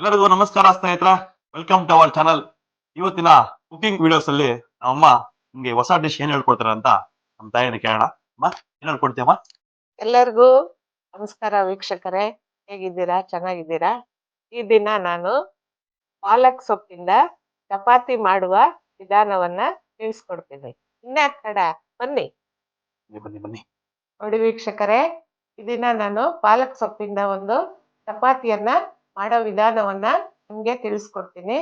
ಎಲ್ಲರಿಗೂ ನಮಸ್ಕಾರ ಸ್ನೇಹಿತರ. Welcome to our channel. ಇವತ್ತಿನ ಕುಕಿಂಗ್ ವಿಡಿಯೋಸ್ ಅಲ್ಲಿ ನಮ್ಮಮ್ಮ ನಿಮ್ಗೆ ಹೊಸ ಡಿಶ್ ಏನ್ ಹೇಳ್ಕೊಡ್ತಾರೆ ಅಂತ ನಮ್ಮ ತಾಯಿನ ಕೇಳೋಣ. ಅಮ್ಮ, ಏನ್ ಹೇಳ್ಕೊಡ್ತೀಯಮ್ಮ? ಎಲ್ಲರಿಗೂ ನಮಸ್ಕಾರ ವೀಕ್ಷಕರೇ, ಹೇಗಿದ್ದೀರಾ? ಚೆನ್ನಾಗಿದ್ದೀರಾ? ಈ ದಿನ ನಾನು ಪಾಲಕ್ ಸೊಪ್ಪಿಂದ ಚಪಾತಿ ಮಾಡುವ ವಿಧಾನವನ್ನ ತಿಳಿಸ್ಕೊಡ್ತೀನಿ. ಇನ್ಯಾಕ್ ತಡ, ಬನ್ನಿ. ಬನ್ನಿ ಬನ್ನಿ. ನೋಡಿ ವೀಕ್ಷಕರೇ, ಈ ದಿನ ನಾನು ಪಾಲಕ್ ಸೊಪ್ಪಿಂದ ಒಂದು ಚಪಾತಿಯನ್ನ ಮಾಡೋ ವಿಧಾನವನ್ನ ನಿಮ್ಗೆ ತಿಳಿಸ್ಕೊಡ್ತೀನಿ.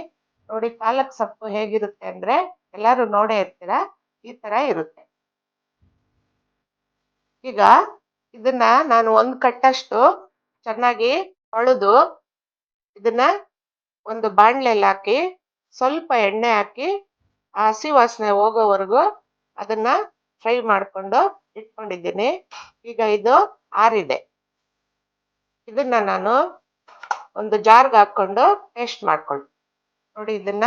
ನೋಡಿ, ಪಾಲಕ್ ಸೊಪ್ಪು ಹೇಗಿರುತ್ತೆ ಅಂದ್ರೆ ಎಲ್ಲರೂ ನೋಡೇ ಇರ್ತೀರಾ, ಈ ತರ ಇರುತ್ತೆ. ಈಗ ಇದನ್ನ ನಾನು ಒಂದ್ ಕಟ್ಟಷ್ಟು ಚೆನ್ನಾಗಿ ತೊಳೆದು ಇದನ್ನ ಒಂದು ಬಾಣ್ಲೆಯಲ್ಲಿ ಹಾಕಿ ಸ್ವಲ್ಪ ಎಣ್ಣೆ ಹಾಕಿ ಆ ಹಸಿ ವಾಸನೆ ಹೋಗೋವರೆಗೂ ಅದನ್ನ ಫ್ರೈ ಮಾಡ್ಕೊಂಡು ಇಟ್ಕೊಂಡಿದ್ದೀನಿ. ಈಗ ಇದು ಆರಿದೆ. ಇದನ್ನ ನಾನು ಒಂದು ಜಾರ್ಗೆ ಹಾಕೊಂಡು ಪೇಸ್ಟ್ ಮಾಡ್ಕೊಳ್ತೀನಿ. ನೋಡಿ, ಇದನ್ನ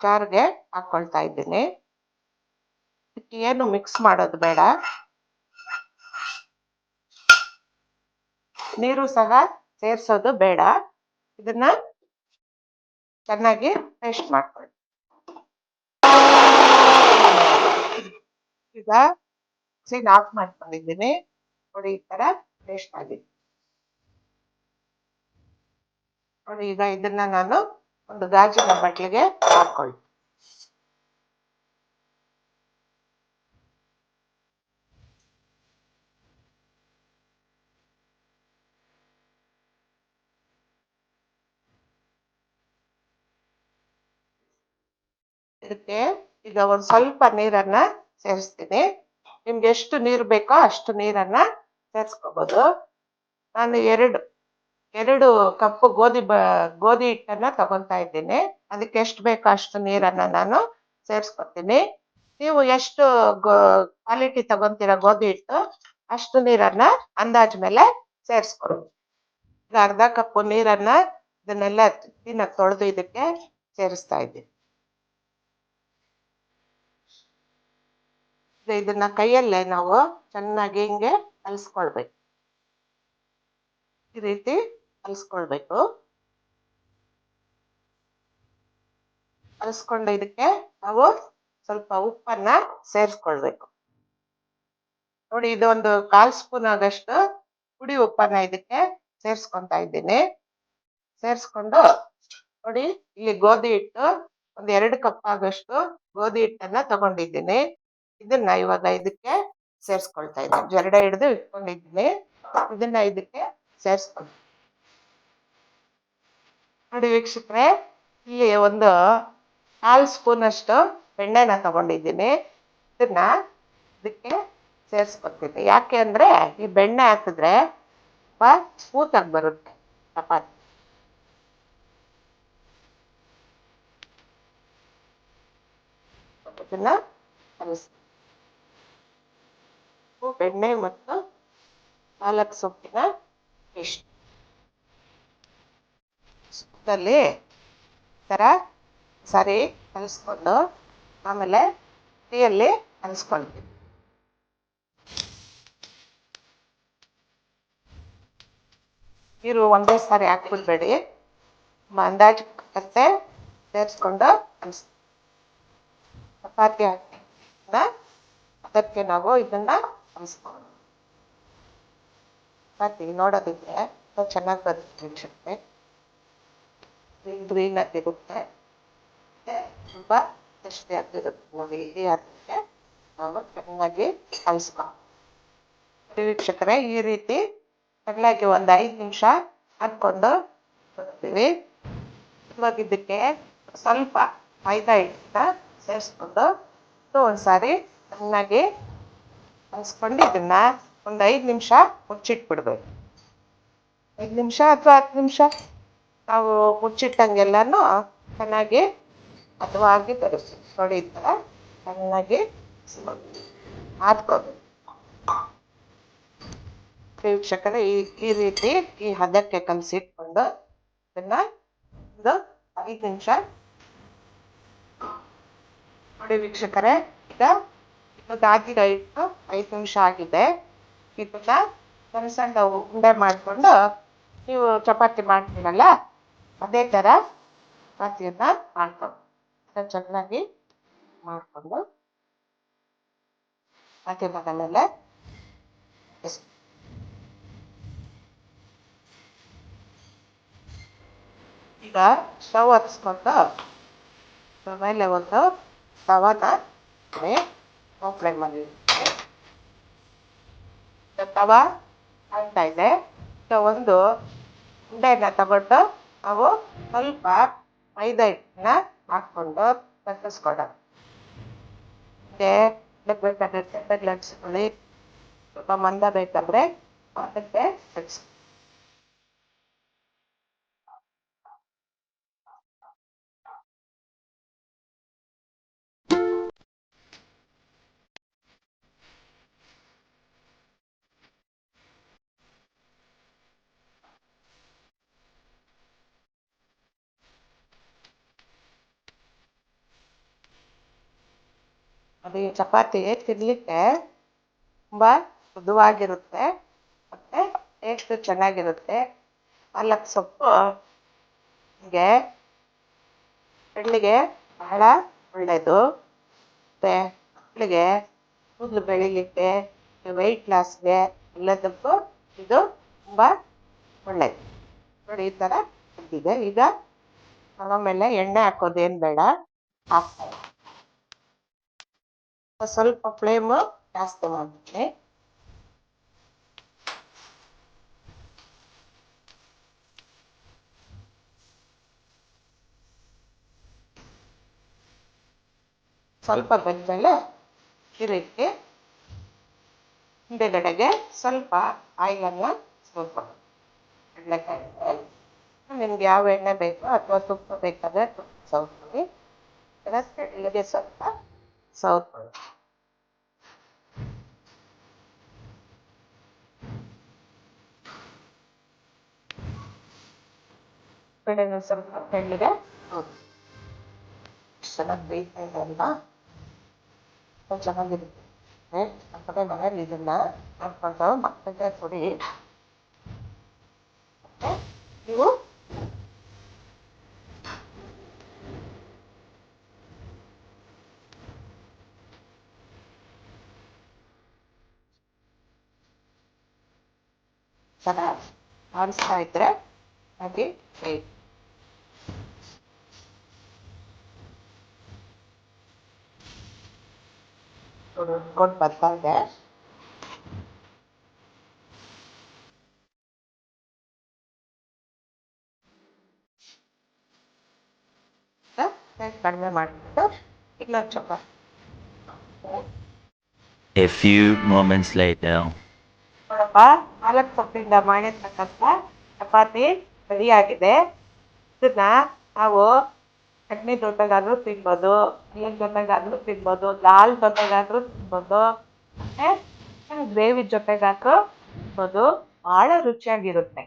ಜಾರ್ಗೆ ಹಾಕೊಳ್ತಾ ಇದ್ದೀನಿ. ಇದಕ್ಕೆ ಏನು ಮಿಕ್ಸ್ ಮಾಡೋದು ಬೇಡ, ನೀರು ಸಹ ಸೇರ್ಸೋದು ಬೇಡ. ಇದನ್ನ ಚೆನ್ನಾಗಿ ಪೇಸ್ಟ್ ಮಾಡ್ಕೊಳ್ಳಿ. ಈಗ ಮಿಕ್ಸಿನ ಆಫ್ ಮಾಡ್ಕೊಂಡಿದ್ದೀನಿ. ನೋಡಿ, ಈ ತರ ಪೇಸ್ಟ್ ಆಗಿದೆ. ನೋಡಿ, ಈಗ ಇದನ್ನ ನಾನು ಒಂದು ಗಾಜಿನ ಬಟ್ಲಿಗೆ ಹಾಕೊಳ್ಳಿ. ಇದಕ್ಕೆ ಈಗ ಒಂದ್ ಸ್ವಲ್ಪ ನೀರನ್ನ ಸೇರಿಸ್ತೀನಿ. ನಿಮ್ಗೆ ಎಷ್ಟು ನೀರು ಬೇಕೋ ಅಷ್ಟು ನೀರನ್ನ ಸೇರಿಸ್ಕೋಬಹುದು. ನಾನು ಎರಡು ಕಪ್ಪು ಗೋಧಿ ಹಿಟ್ಟನ್ನ ತಗೊಂತಾ ಇದ್ದೀನಿ. ಅದಕ್ಕೆ ಎಷ್ಟು ಬೇಕೋ ಅಷ್ಟು ನೀರನ್ನ ನಾನು ಸೇರಿಸ್ಕೊತೀನಿ. ನೀವು ಎಷ್ಟು ಕ್ವಾಲಿಟಿ ತಗೊಂತೀರ ಗೋಧಿ ಹಿಟ್ಟು, ಅಷ್ಟು ನೀರನ್ನ ಅಂದಾಜ್ ಮೇಲೆ ಸೇರಿಸ್ಕೊಡಿ. ಈಗ ಅರ್ಧ ಕಪ್ಪು ನೀರನ್ನ ಇದನ್ನೆಲ್ಲ ಕ್ಲೀನಾಗಿ ತೊಳೆದು ಇದಕ್ಕೆ ಸೇರಿಸ್ತಾ ಇದ್ದೀನಿ. ಇದನ್ನ ಕೈಯಲ್ಲೇ ನಾವು ಚೆನ್ನಾಗಿ ಹಿಂಗೆ ಕಲಿಸ್ಕೊಳ್ಬೇಕು. ಈ ರೀತಿ ಕಲಿಸ್ಕೊಳ್ಬೇಕು. ಕಲಿಸ್ಕೊಂಡು ಇದಕ್ಕೆ ನಾವು ಸ್ವಲ್ಪ ಉಪ್ಪನ್ನ ಸೇರಿಸ್ಕೊಳ್ಬೇಕು. ನೋಡಿ, ಇದು ಒಂದು 1/4 ಸ್ಪೂನ್ ಆಗಷ್ಟು ಪುಡಿ ಉಪ್ಪನ್ನ ಇದಕ್ಕೆ ಸೇರಿಸ್ಕೊಂತಾ ಇದ್ದೀನಿ. ಸೇರಿಸ್ಕೊಂಡು ನೋಡಿ, ಇಲ್ಲಿ ಗೋಧಿ ಹಿಟ್ಟು ಒಂದು 2 ಕಪ್ ಆಗಷ್ಟು ಗೋಧಿ ಹಿಟ್ಟನ್ನ ತಗೊಂಡಿದ್ದೀನಿ. ಇದನ್ನ ಇವಾಗ ಇದಕ್ಕೆ ಸೇರಿಸ್ಕೊಳ್ತಾ ಇದ್ದೀನಿ. ಜರಡ ಹಿಡಿದು ಇಟ್ಕೊಂಡಿದ್ದೀನಿ. ಇದನ್ನ ಇದಕ್ಕೆ ಸೇರಿಸ್ಕೊಂಡು ನೋಡಿ ವೀಕ್ಷಕರೇ, ಇಲ್ಲಿ ಒಂದು 1/4 ಸ್ಪೂನ್ ಅಷ್ಟು ಬೆಣ್ಣೆನ ತಗೊಂಡಿದ್ದೀನಿ. ಇದನ್ನ ಇದಕ್ಕೆ ಸೇರಿಸ್ಕೊತೀನಿ. ಯಾಕೆ ಅಂದ್ರೆ ಈ ಬೆಣ್ಣೆ ಹಾಕಿದ್ರೆ ತುಂಬಾ ಸ್ಮೂತ್ ಆಗಿ ಬರುತ್ತೆ ಚಪಾತಿ. ಇದನ್ನ ಬೆಣ್ಣೆ ಮತ್ತು ಪಾಲಕ್ ಸೊಪ್ಪಿನ ಪೇಸ್ಟ್ ಸೊಪ್ಪಲ್ಲಿ ತರ ಸರಿ ಕಲಿಸ್ಕೊಂಡು ಆಮೇಲೆ ಟೀಯಲ್ಲಿ ಕಲಿಸ್ಕೊಳ್ತೀವಿ. ನೀರು ಒಂದೇ ಸಾರಿ ಹಾಕ್ಬಿಡ್ಬೇಡಿ, ಅಂದಾಜು ಕತ್ತೆ ಸೇರಿಸ್ಕೊಂಡು ಚಪಾತಿ ಹಾಕಿ ಅದಕ್ಕೆ ನಾವು ಇದನ್ನ ಕಲಿಸ್ಕೊಂಡು ಚಪಾತಿ ನೋಡೋದಕ್ಕೆ ಚೆನ್ನಾಗಿ ಬರುತ್ತೆ. ಗ್ರೀನ್ ಆಗಿರುತ್ತೆ, ತುಂಬ ಟೇಸ್ಟಿ ಆಗಿರುತ್ತೆ. ನೋಡಿ, ಈ ಅದಕ್ಕೆ ನಾವು ಚೆನ್ನಾಗಿ ಕಲಿಸ್ಕೊಂಡು ವೀಕ್ಷಕರೇ, ಈ ರೀತಿ ಚೆನ್ನಾಗಿ ಒಂದು 5 ನಿಮಿಷ ಹಾಕ್ಕೊಂಡು ಬರ್ತೀವಿ. ಇವಾಗ ಇದಕ್ಕೆ ಸ್ವಲ್ಪ ಮೈದಾ ಹಿಟ್ಟನ್ನ ಸೇರಿಸ್ಕೊಂಡು ಒಂದ್ಸಾರಿ ಚೆನ್ನಾಗಿ ಕಲಿಸ್ಕೊಂಡು ಇದನ್ನ ಒಂದು 5 ನಿಮಿಷ ಮುಚ್ಚಿಟ್ಬಿಡ್ಬೇಕು. 5 ನಿಮಿಷ ಅಥವಾ 10 ನಿಮಿಷ ನಾವು ಮುಚ್ಚಿಟ್ಟಂಗೆಲ್ಲಾನು ಚೆನ್ನಾಗಿ ಹದವಾಗಿ ತರಿಸ್ತೀವಿ. ನೋಡಿ, ಈ ಥರ ಚೆನ್ನಾಗಿ ಹಾಕ್ಕೋಬೇಕು ವೀಕ್ಷಕರೇ. ಈ ರೀತಿ ಈ ಹದಕ್ಕೆ ಕಲಸಿಟ್ಕೊಂಡು ಇದನ್ನ ಒಂದು 5 ನಿಮಿಷ ನೋಡಿ ವೀಕ್ಷಕರೇ. ಈಗ ಗಾಜಿನ ಹಿಟ್ಟು 5 ನಿಮಿಷ ಆಗಿದೆ. ಇದನ್ನ ಸಣ್ಣ ಸಣ್ಣ ಉಂಡೆ ಮಾಡಿಕೊಂಡು ನೀವು ಚಪಾತಿ ಮಾಡ್ತೀರಲ್ಲ ಅದೇ ಥರ ಚಪಾತಿಯನ್ನ ಮಾಡ್ಕೊಂಡು ಚೆನ್ನಾಗಿ ಮಾಡಿಕೊಂಡು ಮಾಧ್ಯಮಗಳಲ್ಲೆಲ್ಲ ಈಗ ಸ್ಟವ್ ಹಚ್ಕೊಂಡು ಮೇಲೆ ಒಂದು ತವನ ಓಪನ್ ಮಾಡಿರ್ತೀವಿ. ತವ ಆಗ್ತಾ ಇದೆ. ಒಂದು ಉಂಡೆನ ತಗೊಂಡು ನಾವು ಸ್ವಲ್ಪ ಮೈದಾ ಹಿಟ್ಟನ್ನ ಹಾಕ್ಕೊಂಡು ಲಟ್ಟಿಸ್ಕೊಡೋಣ. ಬೇಕಾದ್ರೆ ತೆಪ್ಪಗೆ ಲಟ್ಟಿಸ್ಕೊಳ್ಳಿ, ಸ್ವಲ್ಪ ಮಂದ ಬೇಕಾದ್ರೆ ಅದಕ್ಕೆ ಲಟ್ಟಿಸ್. ಅದು ಈ ಚಪಾತಿ ತಿನ್ನಲಿಕ್ಕೆ ತುಂಬ ಮೃದುವಾಗಿರುತ್ತೆ ಮತ್ತು ಟೇಸ್ಟ್ ಚೆನ್ನಾಗಿರುತ್ತೆ. ಪಾಲಕ್ ಸೊಪ್ಪು ಹೀಗೆ ಬೆಳ್ಳಿಗೆ ಬಹಳ ಒಳ್ಳೆಯದು. ಮತ್ತು ಮಕ್ಕಳಿಗೆ ಕೂದಲು ಬೆಳೀಲಿಕ್ಕೆ, ವೆಯ್ಟ್ ಲಾಸ್ಗೆ ಎಲ್ಲದಕ್ಕೂ ಇದು ತುಂಬ ಒಳ್ಳೆಯದು. ನೋಡಿ ಈ ಥರ ಇದ್ದಿದೆ. ಈಗ ಆಮೇಲೆ ಎಣ್ಣೆ ಹಾಕೋದೇನು ಬೇಡ, ಹಾಕ್ತಾರೆ. ಸ್ವಲ್ಪ ಫ್ಲೇಮು ಜಾಸ್ತಿ ಮಾಡ್ತೀನಿ. ಸ್ವಲ್ಪ ಬೆಂದಮೇಲೆ ತಿರುಗಿ ಹಿಂದೆಗಡೆಗೆ ಸ್ವಲ್ಪ ಆಯಿಲನ್ನು ಸುರ್ಕೊಂಡು ಕಡಲೆಕಾಯಿ ನಿಮ್ಗೆ ಯಾವ ಎಣ್ಣೆ ಬೇಕೋ ಅಥವಾ ತುಪ್ಪ ಬೇಕಾದರೆ ತುಪ್ಪ ಸವರ್ಕೊಳ್ಳಿ. ಇಲ್ಲಿಗೆ ಸ್ವಲ್ಪ ಸವರ್ಕೊಳ್ಳಿ. ಕಡೆಗೆ ಸ್ವಲ್ಪ ಎಣ್ಣೆಗೆ ಚೆನ್ನಾಗಿ ಬೇಯ್ತಾ ಇದೆ ಅಲ್ವಾ, ಚೆನ್ನಾಗಿರುತ್ತೆ. ಆ ಕಡೆ ಮನೇಲಿ ಇದನ್ನ ಹಾಕ್ಕೊಂಡು ಮಕ್ಕಳಿಗೆ ಕೊಡಿ. ನೀವು ಚೆನ್ನಾಗಿ ಆಡಿಸ್ತಾ ಇದ್ರೆ ಹಾಗೆ ಕೊಂಡು ಬರ್ತಾ ಇದೆ. ಕಡಿಮೆ ಮಾಡಿಬಿಟ್ಟು ಇನ್ನೊಂದು chapati. A few moments later. ನೋಡಪ್ಪ, ಪಾಲಕ್ ಸೊಪ್ಪಿಂದ ಮಾಡಿರ್ತಕ್ಕಂಥ ಚಪಾತಿ ರೆಡಿಯಾಗಿದೆ. ಇದನ್ನ ನಾವು ಚಟ್ನಿ ಜೊತೆಗಾದ್ರೂ ತಿನ್ಬೋದು, ಅಲ್ಲದ ಜೊತೆಗಾದ್ರೂ ತಿನ್ಬೋದು, ದಾಲ್ ಜೊತೆಗಾದ್ರೂ ತಿನ್ಬೋದು, ಮತ್ತು ಗ್ರೇವಿ ಜೊತೆಗಾದ್ರೂ ತಿನ್ಬೋದು. ಭಾಳ ರುಚಿಯಾಗಿರುತ್ತೆ.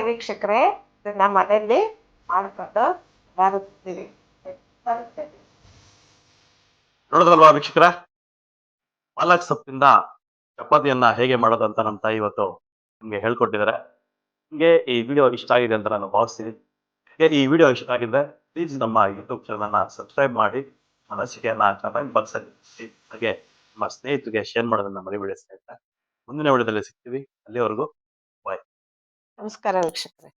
ವೀಕ್ಷಕರೇ, ಇದನ್ನ ಮನೆಯಲ್ಲಿ ಮಾಡ್ಕೊಂಡು ಬರುತ್ತೀವಿ. ನೋಡಿದ್ರಲ್ವಾ ವೀಕ್ಷಕರ, ಪಾಲಕ್ ಸೊಪ್ಪಿಂದ ಚಪಾತಿಯನ್ನ ಹೇಗೆ ಮಾಡೋದು ಅಂತ ನಮ್ಮ ತಾಯಿ ಇವತ್ತು ನಿಮ್ಗೆ ಹೇಳ್ಕೊಟ್ಟಿದ್ದಾರೆ. ನಿಮಗೆ ಈ ವಿಡಿಯೋ ಇಷ್ಟ ಆಗಿದೆ ಅಂತ ನಾನು ಭಾವಿಸ್ತೀನಿ. ಈ ವಿಡಿಯೋ ಇಷ್ಟ ಆಗಿದ್ರೆ ಪ್ಲೀಸ್ ನಮ್ಮ ಯೂಟ್ಯೂಬ್ ಚಾನಲ್ನ ಸಬ್ಸ್ಕ್ರೈಬ್ ಮಾಡಿ, ಅನಿಸಿಕೆಯನ್ನ ಕಮೆಂಟ್ ಬಾಕ್ಸಲ್ಲಿ ಹಾಗೆ ನಿಮ್ಮ ಸ್ನೇಹಿತರಿಗೆ ಶೇರ್ ಮಾಡೋದನ್ನ ಮರಿಬೇಡಿ ಸ್ನೇಹಿತರೆ. ಮುಂದಿನ ವಿಡಿಯೋದಲ್ಲಿ ಸಿಗ್ತೀವಿ. ಅಲ್ಲಿವರೆಗೂ ಬಾಯ್. ನಮಸ್ಕಾರ ವೀಕ್ಷಕರೇ.